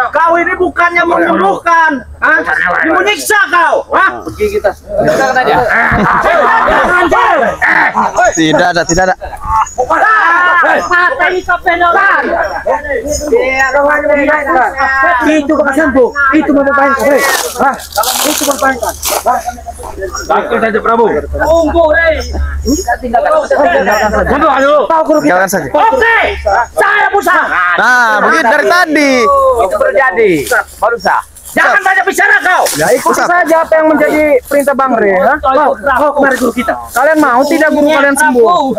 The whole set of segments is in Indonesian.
Kau ini bukannya menyembuhkan, menyiksa kau. Pergi kita. Tidak ada. Itu bukan sembuh, itu memperbaiki. Itu memperbaiki. Takut saja Prabu. Tunggu, tinggalkan saja. Oke, saya pusat. Nah, begitu dari tadi. Itu terjadi. Baru sah. Jangan banyak bicara kau. Ya ikuti saja apa yang menjadi perintah Bang Re. Kau kemari guru kita. Kalian mau tidak guru kalian sembuh?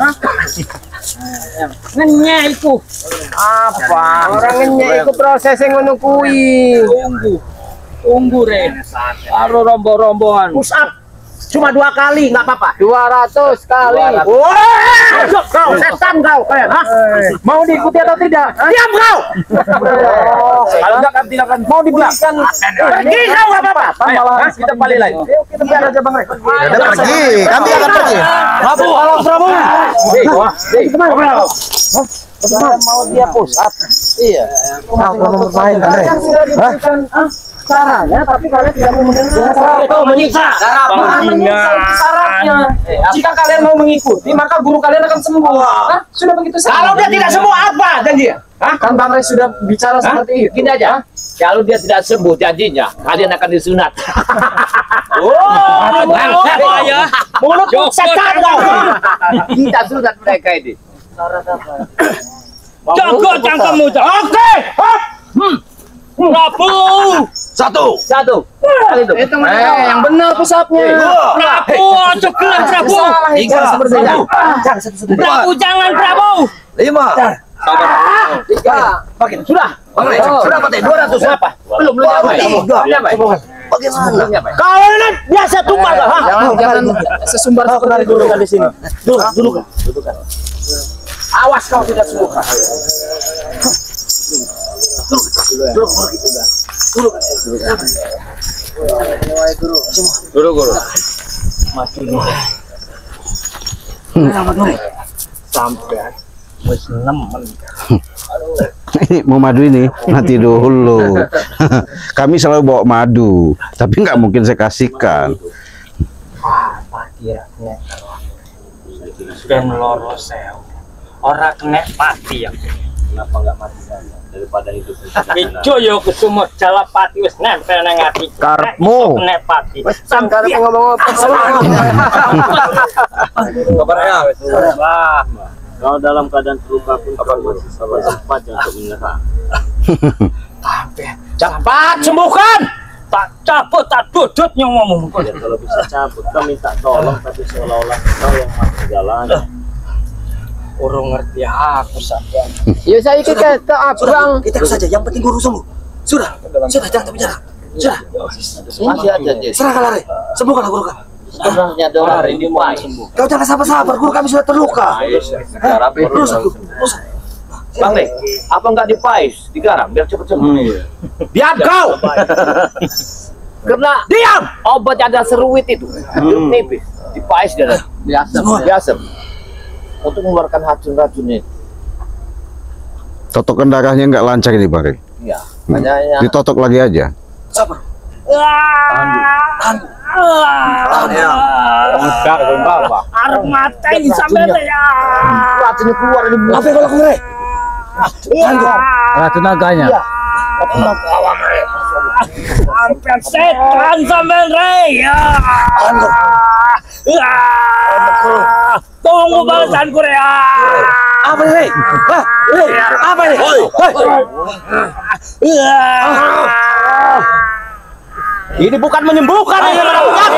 Ngenyek itu. Apa? Orang ngenyek itu proses yang menukui. Tunggu Re. Baru rombongan. Push up. Cuma 2 kali, nggak apa-apa. 200 kali. Wah, kau setan kau. Mau diikuti atau tidak? Diam kau. Kalau enggak tidak akan mau diberikan. Pergi kau nggak apa-apa. Kita balik lagi. Kita biar aja Bang Re. Udah pergi, kami akan pergi. Prabu, halo Prabu. Mau dia push up. Iya. Mau bermain Bang Re. Caranya, tapi kalian tidak mau mendengar. Kau menyiksa. Syaratnya. Jika kalian mau mengikuti, maka guru kalian akan sembuh. Sudah begitu saja. Kalau dia tidak sembuh apa janji? Kan Bang Re sudah bicara seperti itu. Gini aja. Kalau dia tidak sembuh janjinya, kalian akan disunat. Mulut setan kau. Kita sunat mereka ini. Jaga cangkemmu. Oke. Prabu. Satu. Yang benar pusatnya. Prabu, cegah Prabu. Prabu jangan Prabu. 5. Makin sudah. Sudah pakai 200 apa? Belum Bagaimana? Kau ini biasa tumbal kah? Jangan sesumbar seperti guru di sini. Dulu kan. Awas kau tidak sembuh. Dulu guru. Sampai wis nemen. Mau madu ini nanti dulu. Kami selalu bawa madu, tapi nggak mungkin saya kasihkan. Ben loro sewu. Ora kena mati ya. Kenapa nggak mati saja daripada hidup? Ijo yo kesumur jalapati wis nempel nang ati. Karepmu. Kena pati. Sampai ngomong apa? Kabarnya. Wah. Kalau dalam keadaan terluka pun masih sempat untuk menyerah. Cepat sembuhkan. Tak cabut tak dudut ngomong. Ya, kalau bisa cabut, kita minta tolong tapi seolah-olah kau yang masuk jalan. Urung ngerti aku sampean. Ya saya ikut ke abang. Kita saja, yang penting guru sembuh. Sudah jangan bicara. Sudah. Masih aja dia. Serahkan lari. Sembuhkanlah guru kan. Sebenarnya dolar ini mau sembuh. Kau jangan sabar-sabar, guru kami sudah terluka. Terus. Bang Le, apa enggak dipais, digaram biar cepet sembuh? Diam kau. Karena diam. Obat ada seruit itu, nipis, dipais dia. Biasa. Untuk mengeluarkan racun-racun itu. Totokan darahnya nggak lancar ini, Bang Re. Iya. Makanya Ditotok lagi aja. sabar. Arep mateng sampean ya. Racunnya keluar ini. Apa kalau kore? Racun naganya. Sampean setan sampean re ya. Tunggu balasanku re ya. Apa ini? Apa ini? Ini bukan menyembuhkan, ini menyembuhkan.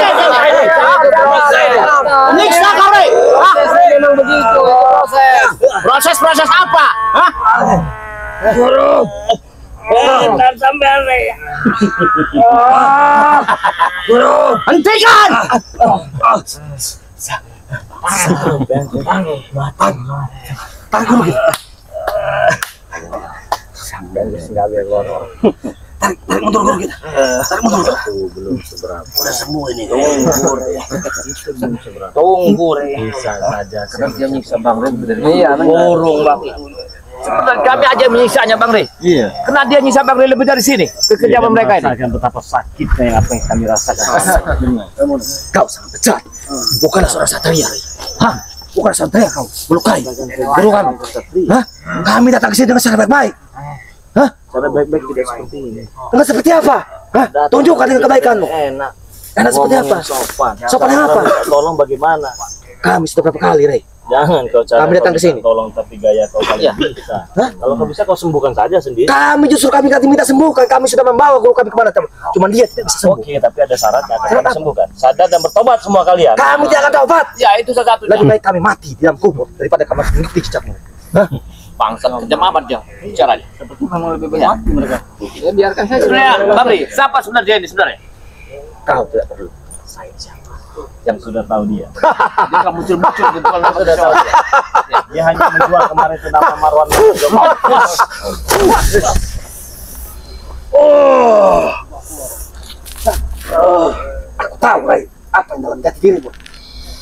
Nyiksa kau, Re. Memang begitu proses. Proses apa? Hah? Guru. Setan sampean re. Guru, hentikan. Tahan guru kita. Sampai gawe loro. Tarik mundur guru kita. Tarik mundur. Belum seberapa. Udah sembuh ini. Tunggu, Re. Bisa saja. Karena dia nyiksa Bang Re. Iya, Burung Bang. Sebenarnya kami aja menyisanya Bang Rey. Iya. Karena dia nyisa Bang Rey lebih dari sini. Kekejaman mereka ini. Merasakan betapa sakitnya yang apa yang kami rasakan. Kau sangat bejat. Bukanlah seorang satria. Hah? Bukan satria kau. Melukai guru kami. Hah? Kami datang ke sini dengan cara baik-baik. Hah? Cara baik-baik tidak seperti ini. Enggak seperti apa? Hah? Tunjukkan dengan kebaikanmu. Enak. Enak seperti apa? Sopan. Sopan yang apa? Tolong bagaimana? Kami sudah berapa kali, Rey? Jangan kau cara Kami datang ke sini. Tolong tapi gaya kau paling bisa. Hah? Kalau kau bisa kau sembuhkan saja sendiri. Kami justru kami minta sembuhkan. Kami sudah membawa guru kami kemana? Cuma dia tidak bisa sembuh. Oke, tapi ada syaratnya akan kami sembuhkan. Sadar dan bertobat semua kalian. Kami tidak akan tobat. Ya itu salah satunya. Lebih baik kami mati di dalam kubur daripada kami mengikuti jejakmu. Hah? Bangsat kejam amat dia bicaranya. Seperti memang lebih banyak mereka. Ya biarkan saja. Sebenarnya Bang Rey, siapa sebenarnya ini sebenarnya? Kau tidak perlu. Saya siapa? Yang sudah tahu dia. Dia kan muncul-muncul gitu kalau sudah tahu. Dia hanya menjual kemarin itu nama Marwan. Aku tahu, Ray, apa yang dalam jati dirimu.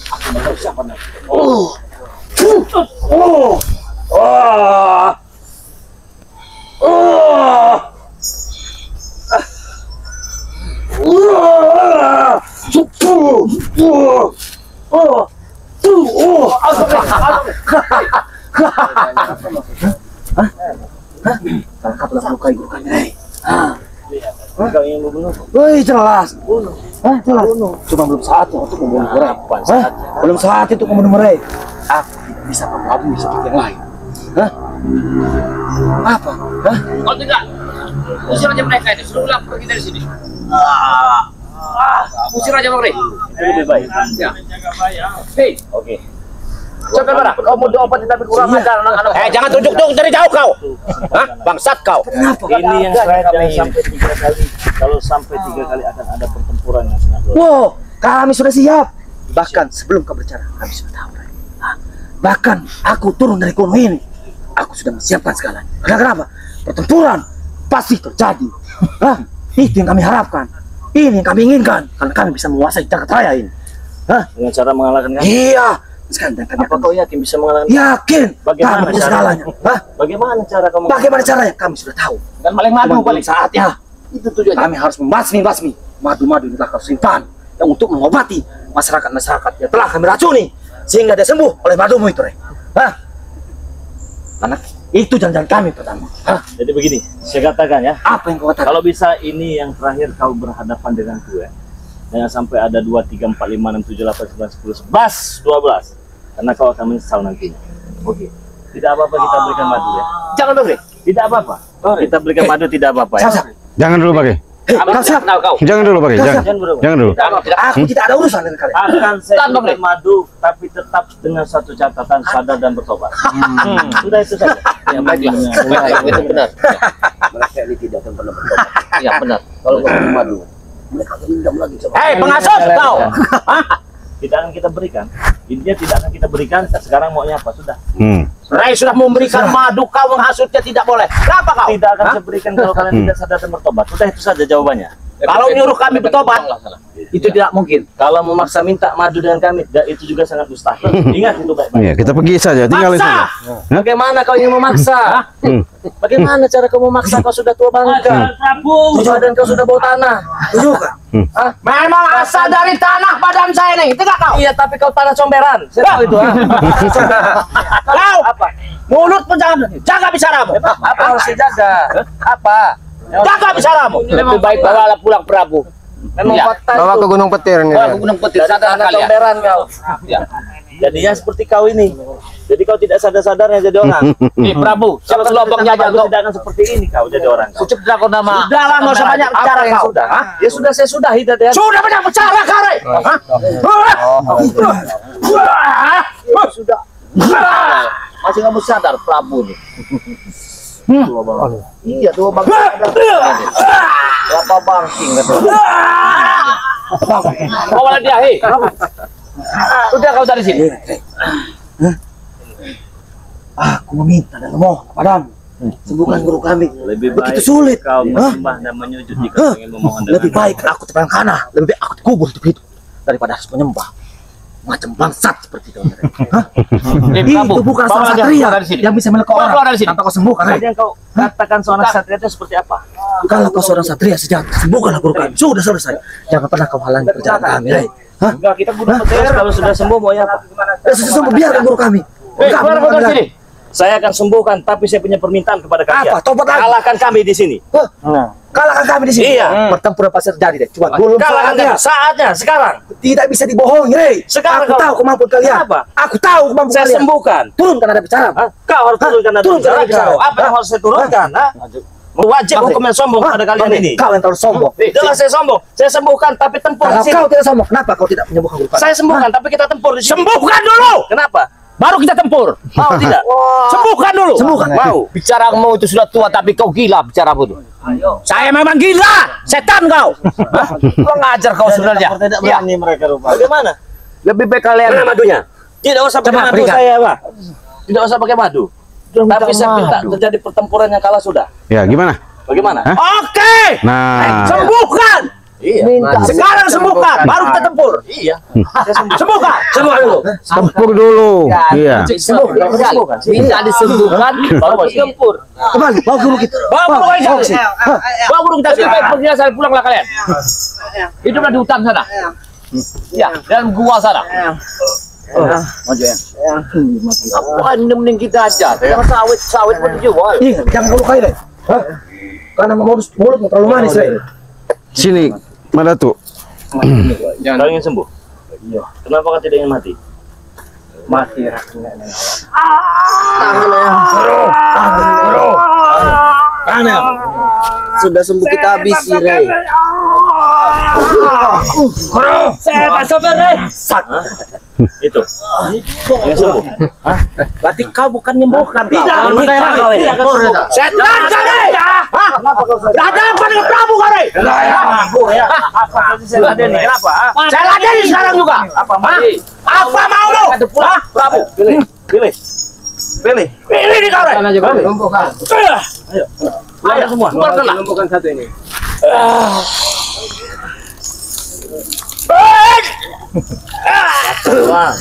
Aku tahu siapa namanya. Tangkaplah melukai guru kami, Ray. Kau ingin membunuh? Woi, jelas. Hah, jelas. Cuma belum saatnya untuk membunuh mereka. Hah? Belum saatnya untuk membunuh mereka. Aku tidak bisa mengelabui seperti yang lain. Hah? Apa? Hah? Kalau tidak, usir aja mereka ini. Suruh pulang pergi dari sini. Usir aja Bang Rey. Itu lebih baik. Ya. Hei, Oke. siapa mana? Kau mau diobati tapi kurang ajar anak-anak. Jangan tunjuk-tunjuk dari jauh kau. Hah? Bangsat kau. Kenapa? Ini yang saya jangan sampai 3 kali. Kalau sampai 3 kali akan ada pertempuran yang sangat luar. Wow, kami sudah siap. Bahkan sebelum kau berbicara, kami sudah tahu. Ray. Hah? Bahkan aku turun dari gunung ini, aku sudah menyiapkan segalanya. Kenapa? Pertempuran pasti terjadi. Hah? Itu yang kami harapkan. Ini yang kami inginkan. Karena kami bisa menguasai jagat raya ini. Hah? Dengan cara mengalahkan kami. Iya. Sekarang kami Apa kau yakin bisa mengalahkan? yakin. Bagaimana kami punya segalanya. Hah? Bagaimana cara kamu? Bagaimana caranya? Kami sudah tahu. Dan paling madu Cuma paling belum saatnya. itu tujuannya. Kami harus membasmi madu-madu yang telah kau simpan yang untuk mengobati masyarakat yang telah kami racuni sehingga dia sembuh oleh madumu itu, Rey. Hah? Karena itu janjian kami pertama. Hah? Jadi begini, saya katakan ya. Apa yang kau katakan? Kalau bisa ini yang terakhir kau berhadapan dengan gue. Jangan sampai ada 2, 3, 4, 5, 6, 7, 8, 9, 10, 11, 12. Karena kau akan menyesal nantinya. Oke. Tidak apa-apa kita berikan madu ya. Jangan Bang Rey. Tidak apa-apa. Kita berikan madu tidak apa-apa ya. Siap. Jangan dulu pakai. Kau siap? Kenal kau. Jangan dulu pakai. Jangan. Jangan bro. Jangan dulu. Aku tidak ada urusan dengan kalian. Akan saya Tahan, Bang berikan madu, tapi tetap dengan satu catatan sadar dan bertobat. Sudah itu saja. Ya baiklah. Baik, itu benar. Mereka ini tidak akan pernah bertobat. Ya benar. Kalau kau minum madu, mereka akan dendam lagi sama. Hei, pengasuh kau. Tidak akan kita berikan. Intinya tidak akan kita berikan. Sekarang maunya apa? Sudah. Rey sudah memberikan madu, kau menghasutnya tidak boleh. Kenapa kau? Tidak akan saya berikan kalau kalian tidak sadar dan bertobat. Sudah itu saja jawabannya. Kalau nyuruh kami bertobat, Itu tidak mungkin. Kalau memaksa minta madu dengan kami, itu juga sangat mustahil. Ingat itu baik-baik. Iya, kita pergi saja, tinggalin Maksa! saja. Bagaimana kau ingin memaksa? Bagaimana cara kau memaksa? Kau sudah tua bangka. Badan kau sudah bau tanah. Juga. memang asal dari tanah badan saya nih, itu kau? Iya, tapi kau tanah comberan. Saya tahu itu. Kau apa? Mulut pun jangan, jaga bicaramu. Apa harus dijaga? Apa? Jaga bicaramu. Lebih baik bawalah pulang Prabu. Memang Ya. fakta Bawa itu. ke Gunung Petir nih. Wah, gunung petir Dari sadar tanah kalian. comberan kau. Ya. Jadinya seperti kau ini. Jadi kau tidak sadar-sadarnya jadi orang. Nih Prabu, Kalau siapa selobongnya aja kau kau. tidak akan seperti ini kau jadi orang. Kau. Sudah kau nama. Sudahlah, nggak usah banyak Apa bicara yang kau. sudah? Ya sudah saya sudahi tadi. Sudah banyak bicara kau, Rey. Sudah. Masih kamu sadar Prabu nih. Tua banget. Iya tua banget. Berapa bangking katanya. Bawa dia, hei. Sudah kau dari sini. Aku meminta dan memohon kepadamu. Sembuhkan guru kami. Lebih baik Begitu sulit. kau Hah? menyembah dan menyujud jika kau ingin memohon dengan Lebih baik aku terbang kana. Lebih baik aku dikubur hidup-hidup daripada harus menyembah. macam bangsat seperti itu. Hah? Kamu, Itu bukan bawa seorang dia, satria keluar dari sini. yang bisa melekok Keluar orang dari sini. tanpa kau sembuhkan. Jadi yang kau katakan seorang satria itu seperti apa? Kalau kau seorang satria sejati, sembuhkanlah guru kami. Sudah selesai. Jangan pernah kau halangi perjalanan kami, Rai. Hah? Enggak, kita guru terus kalau sudah sembuh mau ya apa? Ya sudah sembuh, biarkan guru kami. Enggak, Keluar bukan dari lagi. sini. Saya akan sembuhkan, tapi saya punya permintaan kepada kalian. Apa? Tobat lagi. Kalahkan kami di sini. Hah? Kalahkan kami di sini. Iya. Pertempuran pasti terjadi deh. Cuma belum Kalahkan saatnya. kami saatnya sekarang. Tidak bisa dibohongi, Rey. Sekarang Aku kau- tahu kemampuan kalian. Kenapa? Aku tahu kemampuan Saya kalian. sembuhkan. Turunkan ada bicara. Hah? Kau harus turunkan dan Turunkan bicara. bicara. Apa yang harus saya turunkan? Hah? Wajib hukum yang sombong pada kalian ini. Kau yang terlalu sombong. Jelas saya sombong. Saya sembuhkan tapi tempur Kalau di sini. kau tidak sombong, kenapa kau tidak menyembuhkan guru kami? Saya sembuhkan tapi kita tempur di sini. Sembuhkan dulu. Kenapa? Baru kita tempur. Mau tidak? Sembuhkan dulu. Sembuhkan. Mau. Bicaramu itu sudah tua tapi kau gila bicaramu itu. Saya memang gila. Setan kau. Hah? Kurang ajar kau sebenarnya. Tidak Ya. berani mereka rupanya. Bagaimana? Lebih baik kalian. Mana madunya? Tidak usah pakai Coba madu berikan. saya, Pak. Tidak usah pakai madu. Tapi saya minta madu. terjadi pertempuran yang kalah sudah. Ya, gimana? Bagaimana? Hah? Oke. Nah, Sembuhkan. Iya. Sekarang sembuhkan. Baru kita tempur. Iya. Saya sembuh. Sembuhkan. Sembuhkan dulu. tempur dulu. Iya. Sembuhkan. Minta disembuhkan. Baru mau tempur. Kembali, bawa guru kita. Bawa guru Bawa kita. sini. Bawa guru kita. Lebih baik pergi sana, pulanglah kalian. Hiduplah di hutan sana. Ya, dalam gua sana. Apaan mending kita aja. Yang sawit pun dijual. Ingat, jangan kau lukai, Rey. Hah? Karena mulutmu terlalu manis, Rey. Sini, mana tuh? Kau ingin sembuh? Iya. Kenapa kau tidak ingin mati? Mati rasanya. Sudah sembuh kita habisi, Rey. Saya tak sabar, Rey. Itu. Ingin sembuh. Berarti kau bukan menyembuhkan. Tidak. Setan kau, Rey. Ada apa dengan Prabu kau, Rey? Apa saya ladeni? Kenapa? Saya ladeni sekarang juga. Apa mau? Apa mau lu? Prabu. Pilih. Pilih. Pilih. Pilih nih kau, Rey. Ayo semua. Keluarkanlah. Wah.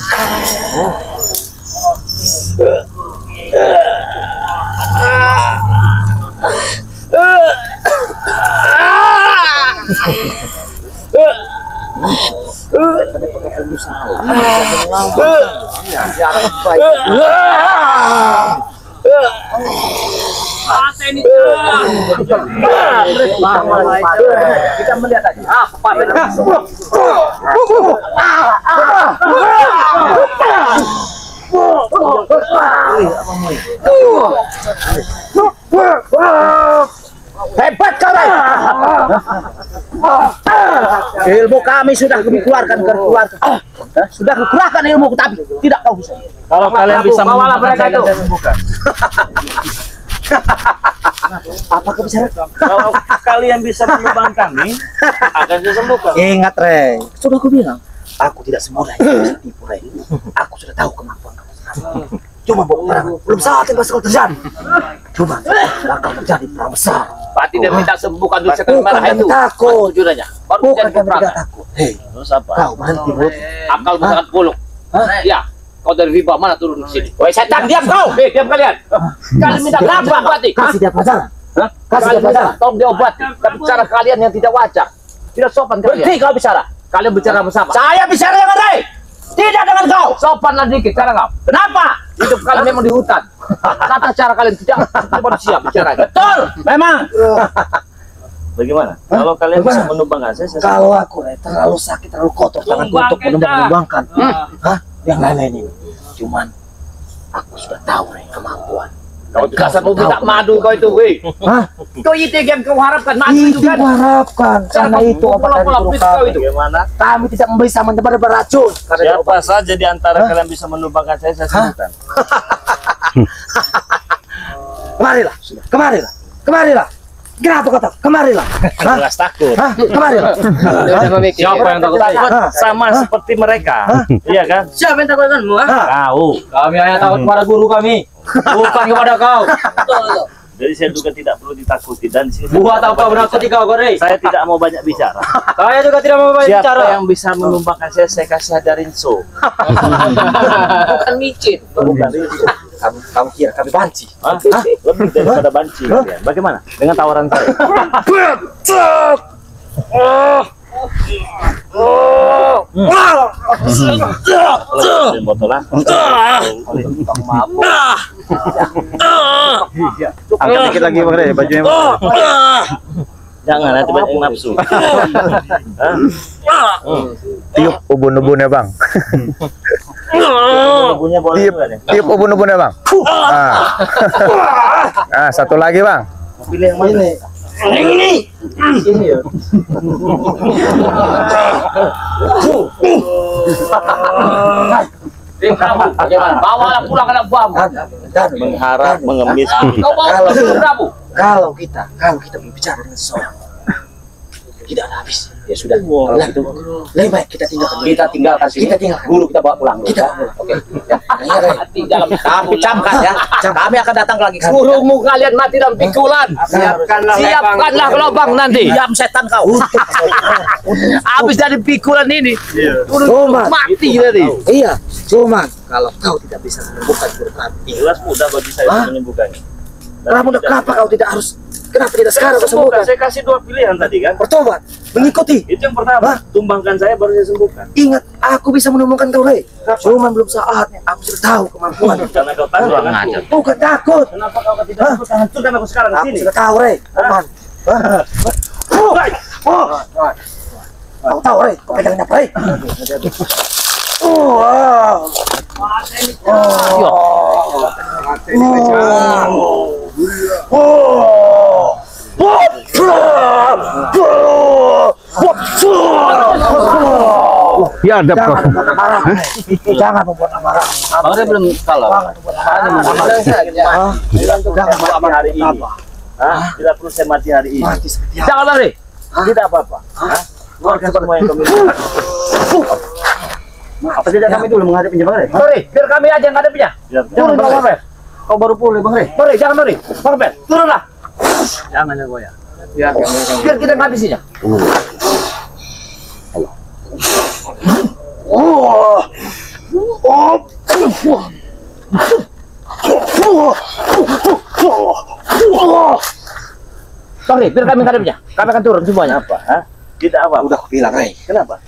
Kita melihat aja. Hebat kau, Rey. Ilmu kami sudah kami keluarkan ke keluarga. Sudah keluarkan ilmu tapi tidak kau bisa. Kalau kalian bisa bawalah mereka itu. saya sembuhkan. Apa kau bicara? Kalau kalian bisa menyumbang kami, akan saya sembuhkan. Ingat, Rey. Sudah aku bilang, aku tidak semudah yang bisa tipu, Rey. Aku sudah tahu kemampuan kamu sekarang. Cuma belum saatnya bakal terjadi. Cuma bakal terjadi perang besar. Berarti dia minta sembuhkan dulu sekarang Bukan marah kami itu. takut. Judanya. Baru Bukan jadi kami tidak peperangan. takut. Hei, Terus apa? kau berhenti mulut. Akal sangat buluk. Hah? Ya. Kau dari riba mana turun ke sini? Woi setan, diam kau! Diam kalian! Kalian minta kenapa berarti? Kasih dia pelajaran. Hah? Kasih Kalian dia pelajaran. minta tolong diobati. Tapi cara kalian yang tidak wajar. Tidak sopan kalian. Berhenti kau bicara. Kalian bicara bersama. Saya bicara dengan Rey. Tidak dengan kau. Sopanlah dikit cara kau. Kenapa? Hidup kalian memang di hutan. Kata cara kalian tidak manusia bicara. Betul. Memang. Bagaimana? Kalau kalian bisa menumbangkan saya Kalau aku, Rey, terlalu sakit, terlalu kotor tanganku untuk menumbangkan. Hah? Yang lain-lain ini. Cuman aku sudah tahu, Rey, kemampuan. Kau dasar mau minta madu kau itu, weh. Hah? Kau itu yang kau harapkan madu itu Itu kan? kuharapkan. Karena itu obat dari guru kami. bagaimana? Kami tidak bisa menyebar beracun. Karena Siapa saja di antara kalian bisa menumbangkan saya sembuhkan. Kemarilah, kemarilah, kemarilah. Kenapa kata? Kemarilah. Hah? Jelas takut. Hah? Kemarilah. Siapa yang takut? Sama seperti mereka. Iya kan? Siapa yang takutkanmu? Kau. Kami hanya takut kepada guru kami. Bukan kepada kau. Jadi saya juga tidak perlu ditakuti dan di sini Buat apa menakut kau Rey? saya tidak mau banyak bicara. Saya juga tidak mau banyak Siapa bicara. yang bisa menumbangkan saya kasih hadarin so. Bukan micin. Bukan. Kamu kira kami banci? Hah? Lebih daripada banci kalian. Bagaimana dengan tawaran saya? Kalau botol lah. Angkat dikit lagi Bang Rey, bajunya. Jangan nanti banyak yang nafsu. Tiup ubun-ubunnya Bang. Punya boleh Tiup, juga nih. tiup ubun-ubunnya Bang. Ah, satu lagi Bang. Pilih yang mana? Bagaimana? Bawalah pulang anak buahmu. Dan Mengharap, mengemis. Kau bawa ke Prabu. kalau kita berbicara dengan seseorang tidak ada habis. Ya sudah. Kalau gitu, lebih baik kita tinggalkan. Kita tinggalkan sini. Kita tinggalkan. Guru kita bawa pulang. Kita. Oke. Ya. Iya, Rey. Mati dalam kamu camkan ya. Kami akan datang lagi. Gurumu kalian mati dalam pikulan. Siapkanlah lubang nanti. Diam setan kau. Habis dari pikulan ini. Cuma Mati tadi. iya, cuma kalau kau tidak bisa menyembuhkan guru kami. Jelas mudah bagi saya Hah? untuk menyembuhkannya. Dan Kenapa tidak- kenapa kau tidak harus? Kenapa tidak sekarang kau Sembuhkan. sembuhkan? Saya kasih dua pilihan tadi kan. Bertobat, mengikuti. Itu yang pertama. Hah? Tumbangkan saya baru saya sembuhkan. Ingat, aku bisa menemukan kau, Rey. Cuma belum saatnya. Aku sudah tahu kemampuan. Karena kau tahu Kurang aku. ajar. Bukan takut. Kenapa kau tidak Hah? ikut hancurkan aku sekarang di Aku sini? sudah tahu, Rey. Aman. Kau tahu, Rey. Kau pegangnya apa, Rey? Ya ada kok. Jangan membuat amarah. Jangan membuat amarah. Bang Rey belum kalah. Jangan mati hari ini. Hah? Tidak perlu saya mati hari ini. Mati seperti apa? Jangan Bang Rey. Tidak apa-apa. Hah? Keluarkan semua yang kami miliki. Apa tidak kami dulu menghadapi Bang Rey? Bang Rey, biar kami aja yang ngadepnya. Jangan Turun Bang Rey. Kau baru pulih Bang Rey. Bang Rey, jangan Bang Rey. Bang Rey, turunlah. Jangan ya goyang. Biar kita ngabisinya. Bang Rey, biar kami ngadepnya. Kami akan turun semuanya. Apa? Hah? Tidak apa. Udah aku bilang, Rey. Kenapa?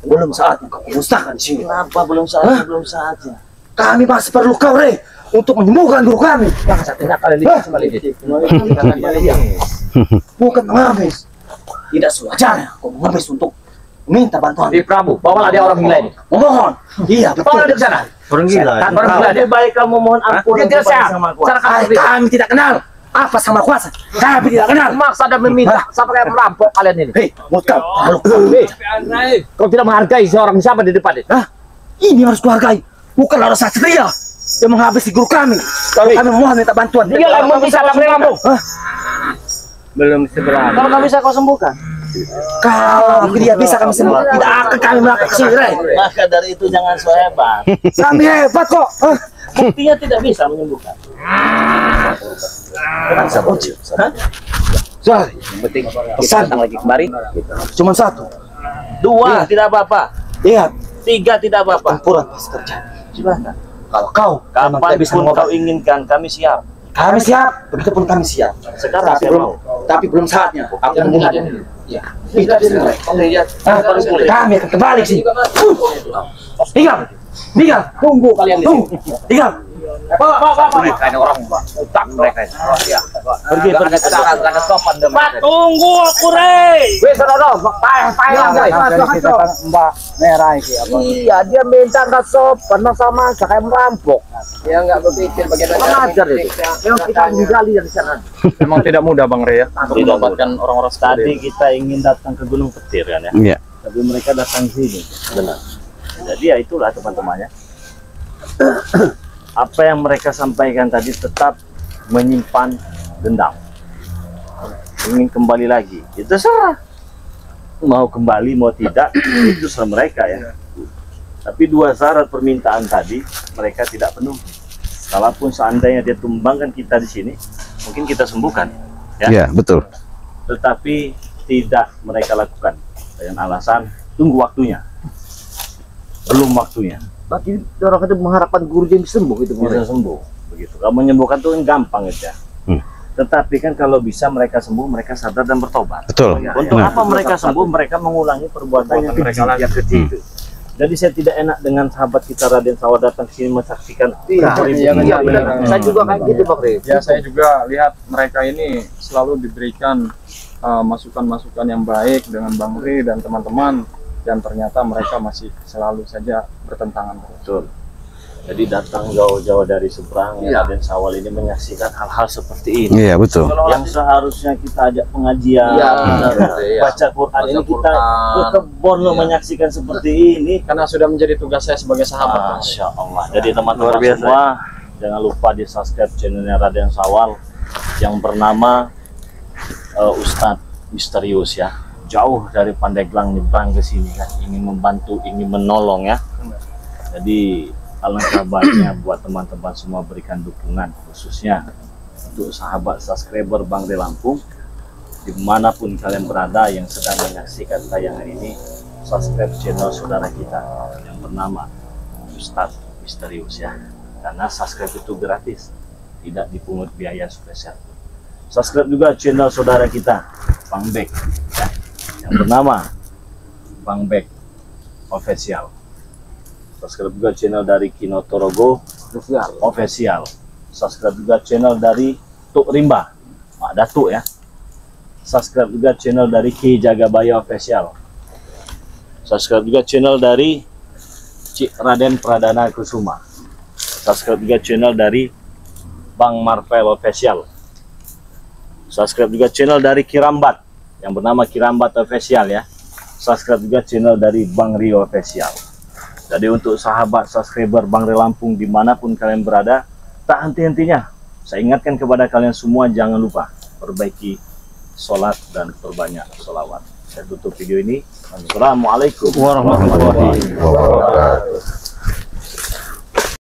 Belum saatnya kau musnahkan di sini. Kenapa belum saatnya? Belum saatnya. Kami masih perlu kau, Rey, untuk menyembuhkan guru kami. Jangan satunya kalian lihat kembali ini. Bukan mengamis. Tidak sewajarnya kau mengamis untuk minta bantuan. Di Prabu, bawalah dia orang gila ini. Memohon. Iya, Bawalah dia betul. ke sana. Orang gila. Kan orang gila dia. Lebih baik kamu mohon ampun Dia tidak kepada sehat. Sang Maha Kuasa. Cara kamu Hai, seperti itu. kami tidak kenal apa sama kuasa. Kami tidak kenal. Maksa dan meminta sampai kayak merampok kalian ini. Hei, mulut kau. Lalu Hei, kau tidak menghargai seorang siapa di depan ini. Hah? Ini harus kuhargai. Bukan orang satria yang menghabisi guru kami. Kalau kami memohon minta bantuan. Dia yang memisahkan kamu. Belum seberapa. Kalau nggak bisa kau sembuhkan. Kalau dia bisa kami sembuh, tidak akan kami melakukan kesini, Rey. Maka dari itu jangan so hebat. Kami hebat kok. Hah? Buktinya tidak bisa menyembuhkan. Bisa bocil. Sorry, yang penting kita datang lagi kemari. Cuma satu. Dua tidak apa-apa. Ingat, 3 tidak apa-apa. pertempuran pasti terjadi. Silakan. Kalau kau memang tidak bisa Kapanpun kau mengobati, inginkan, kami siap. kami siap. Begitupun kami siap. Sekarang Tapi saya belum, mau. tapi belum saatnya. Aku memulai. Ya, tidak bisa. Kami akan kembali ke sini. Tinggal, tinggal. Tunggu kalian di sini. Tunggu, tinggal. Mereka ini orang utang mereka ini. Pergi. Jangan karena sopan dengan mereka. Tunggu aku, Rey. Wes sono, payah guys. Mbak merah iki apa? Iya, dia minta nggak sopan, sama kayak merampok. Dia nggak berpikir bagaimana Kurang ajar itu. Memang kita menggali dari sana. Memang tidak mudah Bang Rey ya. Untuk mendapatkan orang-orang tadi kita ingin datang ke Gunung Petir kan ya. Iya. Tapi mereka datang sini. Benar. Jadi ya itulah teman-temannya. Apa yang mereka sampaikan tadi tetap menyimpan dendam. Ingin kembali lagi. Itu terserah. Mau kembali mau tidak itu terserah mereka ya. Tapi 2 syarat permintaan tadi mereka tidak penuhi. Kalaupun seandainya dia tumbangkan kita di sini, mungkin kita sembuhkan, ya. Iya, betul. Tetapi tidak mereka lakukan dengan alasan tunggu waktunya, belum waktunya. Berarti orang itu mengharapkan guru yang sembuh itu Bisa sembuh, begitu. Kalau menyembuhkan tuh kan gampang itu ya. Tetapi kan kalau bisa mereka sembuh, mereka sadar dan bertobat. Betul. Untuk Benar. apa mereka sembuh? Mereka mengulangi perbuatan yang kecil itu. Jadi saya tidak enak dengan sahabat kita Raden Sawal datang ke sini mensaksikan. Iya, benar. Saya juga kayak gitu, Bang Rey. Ya, saya juga lihat mereka ini selalu diberikan masukan-masukan yang baik dengan Bang Rey dan teman-teman, dan ternyata mereka masih selalu saja bertentangan. Betul. Jadi datang jauh-jauh dari seberang Raden Sawal ini menyaksikan hal-hal seperti ini. Iya, betul. Yang seharusnya kita ajak pengajian, baca Quran, ini kita ke kebun loh menyaksikan seperti ini. Karena sudah menjadi tugas saya sebagai sahabat. Masya Allah. Jadi teman-teman semua, jangan lupa di subscribe channelnya Raden Sawal yang bernama Ustadz Misterius ya. Jauh dari Pandeglang nyebrang ke sini kan, ingin membantu, ingin menolong ya. Jadi alangkah baiknya buat teman-teman semua berikan dukungan, khususnya untuk sahabat subscriber Bang Rey Lampung, dimanapun kalian berada yang sedang menyaksikan tayangan ini, subscribe channel saudara kita yang bernama Ustadz Misterius ya, karena subscribe itu gratis, tidak dipungut biaya spesial. Subscribe juga channel saudara kita Bang Bek ya, yang bernama Bang Bek Official. Subscribe juga channel dari Kino Torogo Official. Subscribe juga channel dari Tuk Rimba, Mak Datuk ya. Subscribe juga channel dari Ki Jagabaya Official. Subscribe juga channel dari Cik Raden Pradana Kusuma. Subscribe juga channel dari Bang Marvel Official. Subscribe juga channel dari Kirambat yang bernama Kirambat Official ya. Subscribe juga channel dari Bang Rio Official. Jadi untuk sahabat subscriber Bang Rey Lampung dimanapun kalian berada, tak henti-hentinya saya ingatkan kepada kalian semua, jangan lupa perbaiki sholat dan perbanyak sholawat. Saya tutup video ini. Assalamualaikum warahmatullahi wabarakatuh.